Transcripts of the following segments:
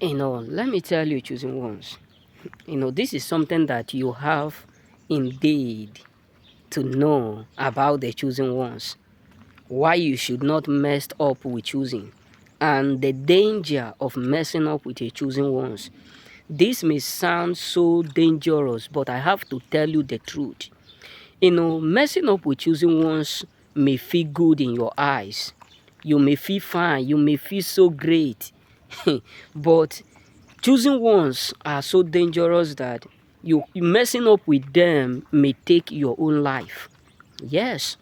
Let me tell you, choosing ones. This is something that you have indeed to know about the choosing ones. Why you should not mess up with choosing, and the danger of messing up with your choosing ones. This may sound so dangerous, but I have to tell you the truth. Messing up with choosing ones may feel good in your eyes. You may feel fine, you may feel so great. But choosing ones are so dangerous that you messing up with them may take your own life. Yes,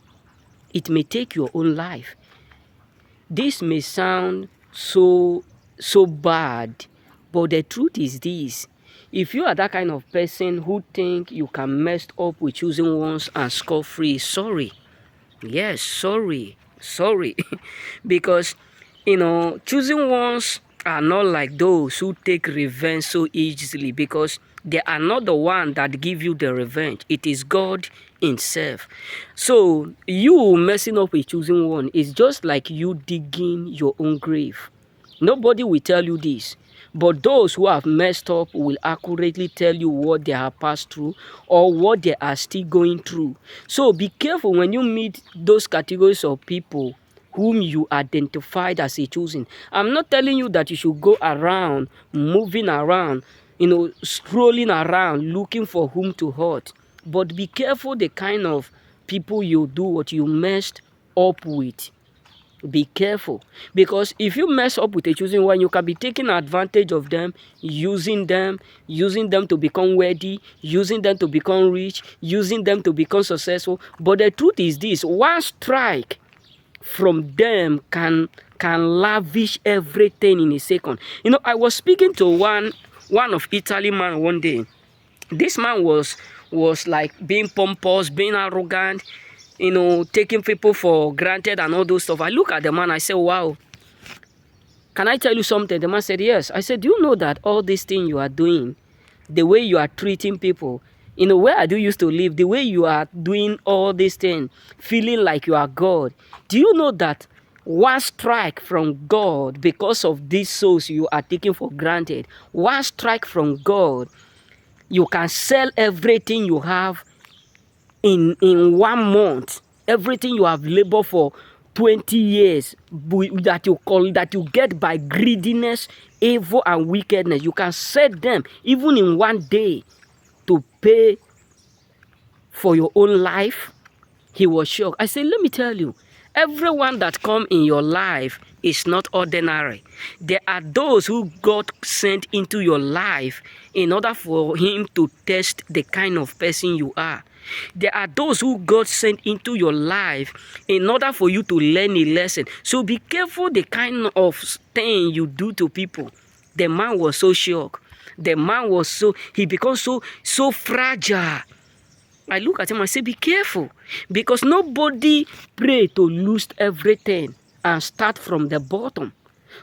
it may take your own life. This may sound so bad, but the truth is this. If you are that kind of person who think you can mess up with choosing ones and score free, sorry. Yes, sorry. Because choosing ones are not like those who take revenge so easily, because they are not the one that give you the revenge. It is God himself. So you messing up with choosing one is just like you digging your own grave. Nobody will tell you this, but those who have messed up will accurately tell you what they have passed through or what they are still going through. So be careful when you meet those categories of people whom you identified as a choosing. I'm not telling you that you should go around, moving around, strolling around, looking for whom to hurt. But be careful the kind of people you do what you messed up with. Be careful, because if you mess up with a choosing one, you can be taking advantage of them, using them to become wealthy, using them to become rich, using them to become successful. But the truth is this: one strike from them can lavish everything in a second. I was speaking to one of Italy man one day. This man was like being pompous, being arrogant, taking people for granted and all those stuff. I look at the man, I say, wow, can I tell you something? The man said, yes. I said, do you know that all these things you are doing, the way you are treating people, where I do used to live, the way you are doing all these things, feeling like you are God, do you know that one strike from God, because of these souls you are taking for granted, one strike from God, you can sell everything you have in 1 month, everything you have labored for 20 years, that you get by greediness, evil and wickedness. You can set them even in 1 day to pay for your own life. He was shocked. I said, let me tell you, everyone that come in your life is not ordinary. There are those who God sent into your life in order for him to test the kind of person you are. There are those who God sent into your life in order for you to learn a lesson. So be careful the kind of thing you do to people. The man was so shocked. The man was he becomes so fragile. I look at him and say, be careful, because nobody pray to lose everything and start from the bottom.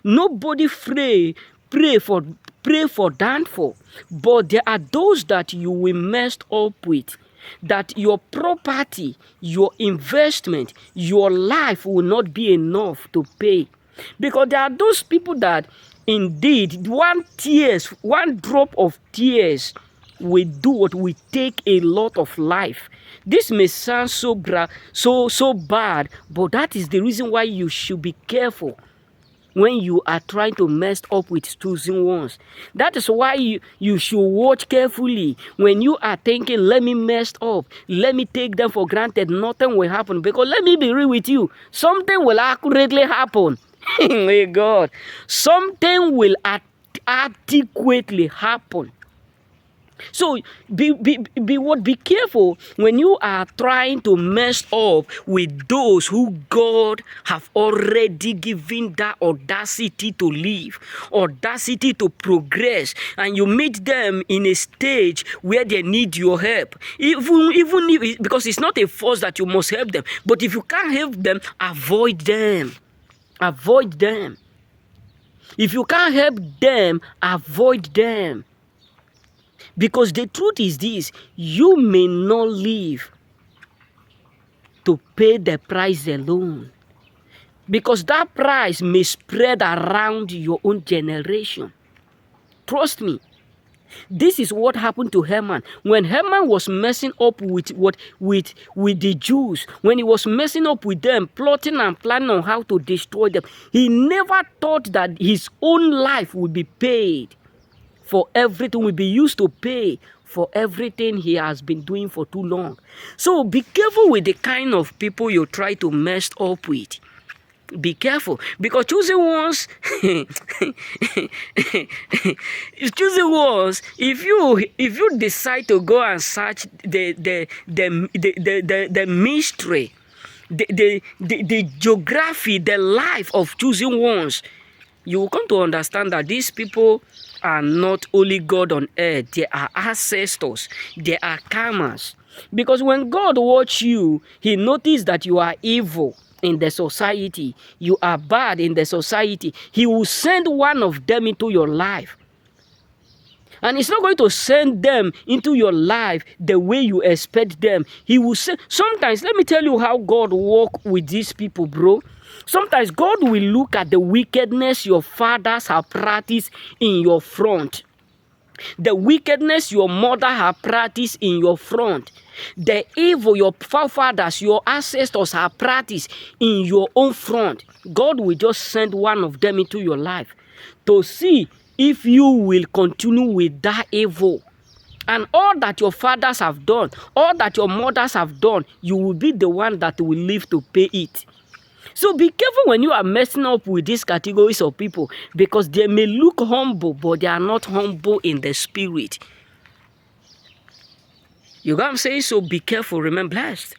Nobody pray for downfall. But there are those that you will mess up with, that your property, your investment, your life will not be enough to pay. Because there are those people that indeed one drop of tears we do what we take a lot of life. This may sound so bad, but that is the reason why you should be careful when you are trying to mess up with choosing ones. That is why you should watch carefully when you are thinking, let me mess up, let me take them for granted, nothing will happen. Because let me be real with you, something will accurately happen. My God, something will adequately happen. So be careful when you are trying to mess up with those who God have already given that audacity to live, audacity to progress, and you meet them in a stage where they need your help. Even if, because it's not a force that you must help them, but if you can't help them, avoid them. Avoid them. If you can't help them, avoid them. Because the truth is this: you may not live to pay the price alone, because that price may spread around your own generation. Trust me. This is what happened to Haman. When Haman was messing up with the Jews, when he was messing up with them, plotting and planning on how to destroy them, he never thought that his own life would be paid for everything, will be used to pay for everything he has been doing for too long. So be careful with the kind of people you try to mess up with. Be careful, because choosing ones if you decide to go and search the mystery, the geography, the life of choosing ones, you will come to understand that these people are not only God on earth, they are ancestors, they are karmas. Because when God watch you, he noticed that you are evil in the society, you are bad in the society, he will send one of them into your life. And he's not going to send them into your life the way you expect them. He will send, sometimes, let me tell you how God works with these people, bro. Sometimes God will look at the wickedness your fathers have practiced in your front. The wickedness your mother have practiced in your front. The evil your forefathers, your ancestors have practiced in your own front. God will just send one of them into your life to see if you will continue with that evil. And all that your fathers have done, all that your mothers have done, you will be the one that will live to pay it. So be careful when you are messing up with these categories of people, because they may look humble, but they are not humble in the spirit. You got what I'm saying? So be careful, remain blessed.